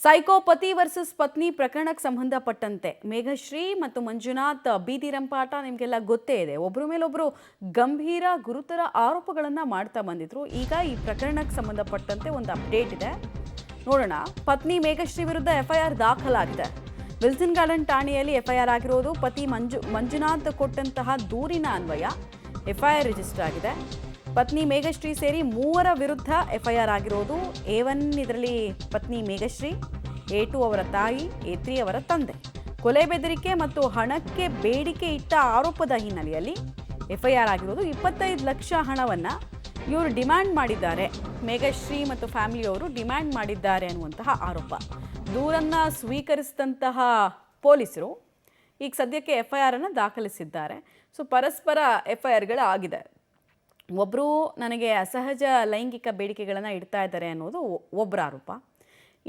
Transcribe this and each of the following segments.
Psycho ಪತಿ versus ಪತ್ನಿ ಪ್ರಕರಣಕ್ಕೆ ಸಂಬಂಧಪಟ್ಟಂತೆ ಮೇಘಶ್ರೀ ಮತ್ತು ಮಂಜುನಾಥ್ ಬೀದಿ ರಂಪಾಟ ನಿಮಗೆಲ್ಲ ಗೊತ್ತೇ ಇದೆ. ಒಬ್ಬರ ಮೇಲೊಬ್ಬರು ಗಂಭೀರ ಗುರುತರ ಆರೋಪಗಳನ್ನು ಮಾಡ್ತಾ ಬಂದಿದ್ರು. ಈಗ ಈ ಪ್ರಕರಣಕ್ಕೆ ಸಂಬಂಧಪಟ್ಟಂತೆ ಒಂದು ಅಪ್ಡೇಟ್ ಇದೆ, ನೋಡೋಣ. ಪತ್ನಿ ಮೇಘಶ್ರೀ ವಿರುದ್ಧ ಎಫ್ಐಆರ್ ದಾಖಲಾಗಿದೆ. ವಿಲ್ಸನ್ ಗಾರ್ಡನ್ ಠಾಣೆಯಲ್ಲಿ ಎಫ್ಐಆರ್ ಆಗಿರೋದು. ಪತಿ ಮಂಜುನಾಥ್ ಕೊಟ್ಟಂತಹ ದೂರಿನ ಅನ್ವಯ ಎಫ್ಐಆರ್ ರಿಜಿಸ್ಟರ್ ಆಗಿದೆ. ಪತ್ನಿ ಮೇಘಶ್ರೀ ಸೇರಿ 3 ವಿರುದ್ಧ ಎಫ್ಐಆರ್ ಆಗಿರೋದು. A1 ಇದರಲ್ಲಿ ಪತ್ನಿ ಮೇಘಶ್ರೀ, A2 ಅವರ ತಾಯಿ, A3 ಅವರ ತಂದೆ. ಕೊಲೆ ಬೆದರಿಕೆ ಮತ್ತು ಹಣಕ್ಕೆ ಬೇಡಿಕೆ ಇಟ್ಟ ಆರೋಪದ ಹಿನ್ನೆಲೆಯಲ್ಲಿ ಎಫ್ಐಆರ್ ಆಗಿರೋದು. 25 ಲಕ್ಷ ಹಣವನ್ನು ಇವರು ಡಿಮ್ಯಾಂಡ್ ಮಾಡಿದ್ದಾರೆ. ಮೇಘಶ್ರೀ ಮತ್ತು ಫ್ಯಾಮಿಲಿಯವರು ಡಿಮ್ಯಾಂಡ್ ಮಾಡಿದ್ದಾರೆ ಅನ್ನುವಂತಹ ಆರೋಪ. ದೂರನ್ನು ಸ್ವೀಕರಿಸಿದಂತಹ ಪೊಲೀಸರು ಈಗ ಸದ್ಯಕ್ಕೆ ಎಫ್ಐಆರ್ ಅನ್ನು ದಾಖಲಿಸಿದ್ದಾರೆ. ಸೊ ಪರಸ್ಪರ ಎಫ್ಐಆರ್ಗಳು ಆಗಿದೆ. ಒಬ್ಬರು ನನಗೆ ಅಸಹಜ ಲೈಂಗಿಕ ಬೇಡಿಕೆಗಳನ್ನು ಇಡ್ತಾ ಇದ್ದಾರೆ ಅನ್ನೋದು ಒಬ್ಬರ ಆರೋಪ.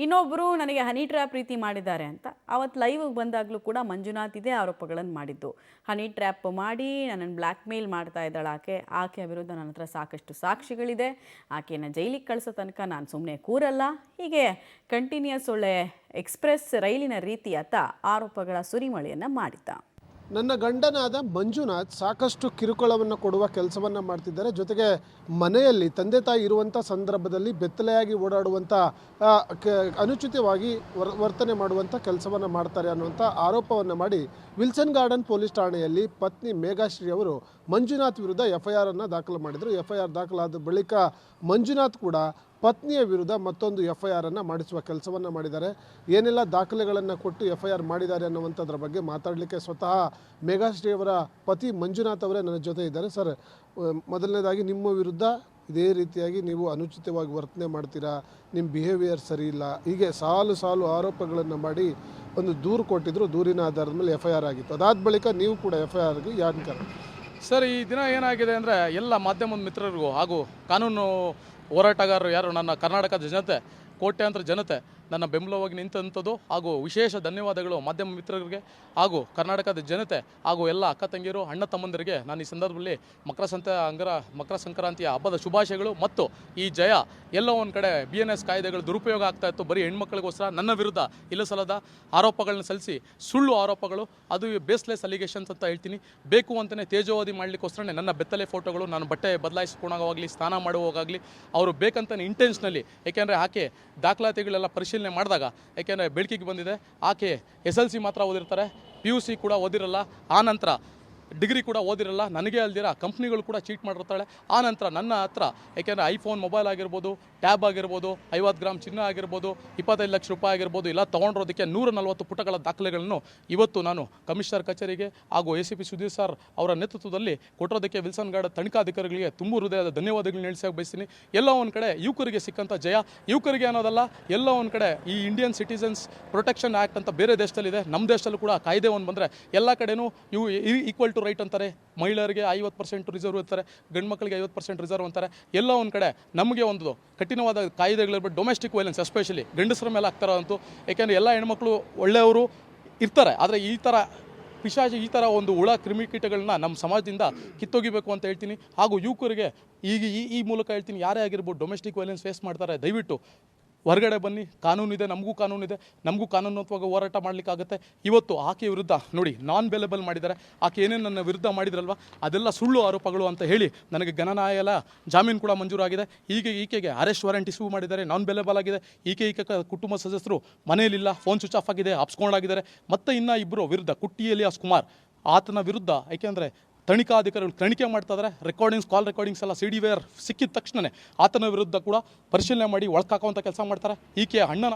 ಇನ್ನೊಬ್ಬರು ನನಗೆ ಹನಿ ಟ್ರ್ಯಾಪ್ ರೀತಿ ಮಾಡಿದ್ದಾರೆ ಅಂತ. ಅವತ್ತು ಲೈವ್ಗೆ ಬಂದಾಗಲೂ ಕೂಡ ಮಂಜುನಾಥ್ ಇದೇ ಆರೋಪಗಳನ್ನು ಮಾಡಿದ್ದು. ಹನಿ ಟ್ರ್ಯಾಪ್ ಮಾಡಿ ನನ್ನನ್ನು ಬ್ಲ್ಯಾಕ್ ಮೇಲ್ ಮಾಡ್ತಾ ಇದ್ದಾಳೆ ಆಕೆಯ ವಿರುದ್ಧ ನನ್ನ ಹತ್ರ ಸಾಕಷ್ಟು ಸಾಕ್ಷಿಗಳಿದೆ, ಆಕೆಯನ್ನು ಜೈಲಿಗೆ ಕಳಿಸೋ ತನಕ ನಾನು ಸುಮ್ಮನೆ ಕೂರಲ್ಲ, ಹೀಗೆ ಕಂಟಿನ್ಯೂಸ್ ಒಳ್ಳೆ ಎಕ್ಸ್ಪ್ರೆಸ್ ರೈಲಿನ ರೀತಿ ಆತ ಆರೋಪಗಳ ಸುರಿಮಳೆಯನ್ನು ಮಾಡಿದ್ದ. ನನ್ನ ಗಂಡನಾದ ಮಂಜುನಾಥ್ ಸಾಕಷ್ಟು ಕಿರುಕುಳವನ್ನು ಕೊಡುವ ಕೆಲಸವನ್ನು ಮಾಡ್ತಿದ್ದಾರೆ. ಜೊತೆಗೆ ಮನೆಯಲ್ಲಿ ತಂದೆ ತಾಯಿ ಇರುವಂಥ ಸಂದರ್ಭದಲ್ಲಿ ಬೆತ್ತಲೆಯಾಗಿ ಓಡಾಡುವಂಥ ಅನುಚಿತವಾಗಿ ವರ್ತನೆ ಮಾಡುವಂಥ ಕೆಲಸವನ್ನು ಮಾಡ್ತಾರೆ ಅನ್ನುವಂಥ ಆರೋಪವನ್ನು ಮಾಡಿ ವಿಲ್ಸನ್ ಗಾರ್ಡನ್ ಪೊಲೀಸ್ ಠಾಣೆಯಲ್ಲಿ ಪತ್ನಿ ಮೇಘಶ್ರೀ ಅವರು ಮಂಜುನಾಥ್ ವಿರುದ್ಧ ಎಫ್ಐಆರ್ ಅನ್ನು ದಾಖಲು ಮಾಡಿದರು. ಎಫ್ಐಆರ್ ದಾಖಲಾದ ಬಳಿಕ ಮಂಜುನಾಥ್ ಕೂಡ ಪತ್ನಿಯ ವಿರುದ್ಧ ಮತ್ತೊಂದು ಎಫ್ಐಆರ್ ಅನ್ನು ಮಾಡಿಸುವ ಕೆಲಸವನ್ನು ಮಾಡಿದ್ದಾರೆ. ಏನೆಲ್ಲ ದಾಖಲೆಗಳನ್ನು ಕೊಟ್ಟು ಎಫ್ಐಆರ್ ಮಾಡಿದ್ದಾರೆ ಅನ್ನುವಂಥದ್ರ ಬಗ್ಗೆ ಮಾತಾಡಲಿಕ್ಕೆ ಸ್ವತಃ ಮೇಘಶ್ರೀ ಅವರ ಪತಿ ಮಂಜುನಾಥ್ ಅವರೇ ನನ್ನ ಜೊತೆ ಇದ್ದಾರೆ. ಸರ್, ಮೊದಲನೇದಾಗಿ ನಿಮ್ಮ ವಿರುದ್ಧ ಇದೇ ರೀತಿಯಾಗಿ ನೀವು ಅನುಚಿತವಾಗಿ ವರ್ತನೆ ಮಾಡ್ತೀರಾ, ನಿಮ್ಮ ಬಿಹೇವಿಯರ್ ಸರಿ ಇಲ್ಲ, ಹೀಗೆ ಸಾಲು ಸಾಲು ಆರೋಪಗಳನ್ನು ಮಾಡಿ ಒಂದು ದೂರು ಕೊಟ್ಟಿದ್ದರು. ದೂರಿನ ಆಧಾರದ ಮೇಲೆ ಎಫ್ಐಆರ್ ಆಗಿತ್ತು. ಅದಾದ ಬಳಿಕ ನೀವು ಕೂಡ ಎಫ್ಐಆರ್ಗೆ ಯಾರು ಕಾರಣ? ಸರ್, ಈ ದಿನ ಏನಾಗಿದೆ ಅಂದರೆ ಎಲ್ಲ ಮಾಧ್ಯಮದ ಮಿತ್ರರಿಗೂ ಹಾಗೂ ಕಾನೂನು ಹೋರಾಟಗಾರರು ಯಾರು ನನ್ನ ಕರ್ನಾಟಕದ ಜನತೆ, ಕೋಟ್ಯಾಂತರ ಜನತೆ ನನ್ನ ಬೆಂಬಲವಾಗಿ ನಿಂತಂಥದ್ದು ಹಾಗೂ ವಿಶೇಷ ಧನ್ಯವಾದಗಳು ಮಾಧ್ಯಮ ಮಿತ್ರರಿಗೆ ಹಾಗೂ ಕರ್ನಾಟಕದ ಜನತೆ ಹಾಗೂ ಎಲ್ಲ ಅಕ್ಕ ತಂಗಿಯರು, ಅಣ್ಣ ತಮ್ಮಂದಿರಿಗೆ ನಾನು ಈ ಸಂದರ್ಭದಲ್ಲಿ ಮಕರ ಸಂಕ್ರಾಂತಿಯ ಹಬ್ಬದ ಶುಭಾಶಯಗಳು. ಮತ್ತು ಈ ಜಯ ಎಲ್ಲೋ ಒಂದು ಕಡೆ BNS ಕಾಯ್ದೆಗಳು ದುರುಪಯೋಗ ಆಗ್ತಾ ಇತ್ತು, ಬರೀ ಹೆಣ್ಮಕ್ಳಿಗೋಸ್ಕರ ನನ್ನ ವಿರುದ್ಧ ಇಲ್ಲಸಲ್ಲದ ಆರೋಪಗಳನ್ನ ಸಲ್ಲಿಸಿ, ಸುಳ್ಳು ಆರೋಪಗಳು, ಅದು ಬೇಸ್ಲೆಸ್ ಅಲಿಗೇಷನ್ಸ್ ಅಂತ ಹೇಳ್ತೀನಿ. ಬೇಕು ಅಂತಲೇ ತೇಜೋವಧಿ ಮಾಡಲಿಕ್ಕೋಸ್ಕರನೇ ನನ್ನ ಬೆತ್ತಲೆ ಫೋಟೋಗಳು, ನಾನು ಬಟ್ಟೆ ಬದಲಾಯಿಸ್ಕೊಳ್ಳೋವಾಗಲಿ, ಸ್ನಾನ ಮಾಡುವಾಗಲಿ ಅವರು ಬೇಕಂತಲೇ ಇಂಟೆನ್ಷನಲಿ, ಏಕೆಂದರೆ ಆಕೆ ದಾಖಲಾತಿಗಳೆಲ್ಲ ಪರಿಶೀಲನೆ ಮಾಡಿದಾಗ ಏಕೆಂದರೆ ಬೆಳಕಿಗೆ ಬಂದಿದೆ, ಆಕೆ SLC ಮಾತ್ರ ಓದಿರ್ತಾರೆ, PUC ಕೂಡ ಓದಿರಲ್ಲ, ಆನಂತರ ಡಿಗ್ರಿ ಕೂಡ ಓದಿರಲ್ಲ, ನನಗೆ ಅಲ್ದಿರ ಕಂಪ್ನಿಗಳು ಕೂಡ ಚೀಟ್ ಮಾಡಿರ್ತಾಳೆ. ಆನಂತರ ನನ್ನ ಹತ್ರ ಏಕೆಂದರೆ ಐಫೋನ್ ಮೊಬೈಲ್ ಆಗಿರ್ಬೋದು, ಟ್ಯಾಬ್ ಆಗಿರ್ಬೋದು, 50 ಗ್ರಾಮ್ ಚಿನ್ನ ಆಗಿರ್ಬೋದು, 25 ಲಕ್ಷ ರೂಪಾಯಿ ಆಗಿರ್ಬೋದು, ಇಲ್ಲ ತೊಗೊಂಡಿರೋದಕ್ಕೆ 140 ಪುಟಗಳ ದಾಖಲೆಗಳನ್ನು ಇವತ್ತು ನಾನು ಕಮಿಷನರ್ ಕಚೇರಿಗೆ ಹಾಗೂ ACP ಸುಧೀರ್ ಸರ್ ಅವರ ನೇತೃತ್ವದಲ್ಲಿ ಕೊಟ್ಟಿರೋದಕ್ಕೆ ವಿಲ್ಸನ್ ಗಾರ್ಡನ್ ತನಿಖಾಧಿಕಾರಿಗಳಿಗೆ ತುಂಬ ಹೃದಯದ ಧನ್ಯವಾದಗಳನ್ನ ತಿಳಿಸೋಕೆ ಬಯಸ್ತೀನಿ. ಎಲ್ಲೋ ಒಂದು ಕಡೆ ಯುವಕರಿಗೆ ಸಿಕ್ಕಂಥ ಜಯ, ಯುವಕರಿಗೆ ಅನ್ನೋದಲ್ಲ, ಎಲ್ಲೋ ಒಂದು ಕಡೆ ಈ ಇಂಡಿಯನ್ ಸಿಟಿಸನ್ಸ್ ಪ್ರೊಟೆಕ್ಷನ್ ಆ್ಯಕ್ಟ್ ಅಂತ ಬೇರೆ ದೇಶದಲ್ಲಿದೆ, ನಮ್ಮ ದೇಶದಲ್ಲೂ ಕೂಡ ಕಾಯ್ದೆ ಒಂದು ಬಂದರೆ ಎಲ್ಲ ಕಡೆನೂ ಇವು ಈಕ್ವಲ್ ಟು ರೈಟ್ ಅಂತಾರೆ. ಮಹಿಳೆಯರಿಗೆ 50% ರಿಸರ್ವ್ ಇರ್ತಾರೆ, ಗಂಡು ಮಕ್ಕಳಿಗೆ 50% ರಿಸರ್ವ್ ಅಂತಾರೆ. ಎಲ್ಲ ಒಂದು ಕಡೆ ನಮಗೆ ಒಂದು ಕಠಿಣವಾದ ಕಾಯ್ದೆಗಳಿರ್ಬೋದು, ಡೊಮೆಸ್ಟಿಕ್ ವೈಲೆನ್ಸ್ ಎಸ್ಪೆಷಲಿ ಗಂಡಸರ ಮೇಲೆ ಆಗ್ತಾರ ಅಂತೂ. ಏಕೆಂದರೆ ಎಲ್ಲ ಹೆಣ್ಮಕ್ಳು ಒಳ್ಳೆಯವರು ಇರ್ತಾರೆ, ಆದರೆ ಈ ಥರ ಪಿಶಾಚಿ, ಈ ಥರ ಒಂದು ಹುಳ ಕ್ರಿಮಿಕೀಟಗಳನ್ನ ನಮ್ಮ ಸಮಾಜದಿಂದ ಕಿತ್ತೋಗಿಬೇಕು ಅಂತ ಹೇಳ್ತೀನಿ. ಹಾಗೂ ಯುವಕರಿಗೆ ಈಗ ಈ ಮೂಲಕ ಹೇಳ್ತೀನಿ, ಯಾರೇ ಆಗಿರ್ಬೋದು ಡೊಮೆಸ್ಟಿಕ್ ವೈಲೆನ್ಸ್ ಫೇಸ್ ಮಾಡ್ತಾರೆ, ದಯವಿಟ್ಟು ಹೊರಗಡೆ ಬನ್ನಿ. ಕಾನೂನಿದೆ, ನಮಗೂ ಕಾನೂನಾತ್ಮಕ ಹೋರಾಟ ಮಾಡಲಿಕ್ಕಾಗುತ್ತೆ. ಇವತ್ತು ಆಕೆಯ ವಿರುದ್ಧ ನೋಡಿ ನಾನ್ ಬೇಲೆಬಲ್ ಮಾಡಿದ್ದಾರೆ. ಆಕೆ ಏನೇನು ನನ್ನ ವಿರುದ್ಧ ಮಾಡಿದ್ರಲ್ವ ಅದೆಲ್ಲ ಸುಳ್ಳು ಆರೋಪಗಳು ಅಂತ ಹೇಳಿ ನನಗೆ ನ್ಯಾಯಾಲಯ ಜಾಮೀನು ಕೂಡ ಮಂಜೂರಾಗಿದೆ. ಈಕೆಗೆ ಅರೆಸ್ಟ್ ವಾರೆಂಟ್ ಇಶ್ಯೂ ಮಾಡಿದ್ದಾರೆ, ನಾನ್ ಬೇಲೆಬಲ್ ಆಗಿದೆ. ಈಕೆ ಕುಟುಂಬ ಸದಸ್ಯರು ಮನೆಯಲ್ಲಿಲ್ಲ, ಫೋನ್ ಸ್ವಿಚ್ ಆಫ್ ಆಗಿದೆ, ಅಪ್ಸ್ಕೊಂಡಾಗಿದ್ದಾರೆ. ಮತ್ತು ಇನ್ನೂ ಇಬ್ಬರು ವಿರುದ್ಧ ಕುಟ್ಟಿ ಎಲಿಯಾಸ್ ಕುಮಾರ್, ಆತನ ವಿರುದ್ಧ ಏಕೆಂದರೆ ತನಿಖಾಧಿಕಾರಿಗಳು ತನಿಖೆ ಮಾಡ್ತಾ ಇದ್ದಾರೆ. ಕಾಲ್ ರೆಕಾರ್ಡಿಂಗ್ಸ್ ಎಲ್ಲ CD ವೇರ್ ಸಿಕ್ಕಿದ ತಕ್ಷಣವೇ ಆತನ ವಿರುದ್ಧ ಕೂಡ ಪರಿಶೀಲನೆ ಮಾಡಿ ಒಳಕಾಕುವಂಥ ಕೆಲಸ ಮಾಡ್ತಾರೆ. ಈಕೆಯ ಅಣ್ಣನ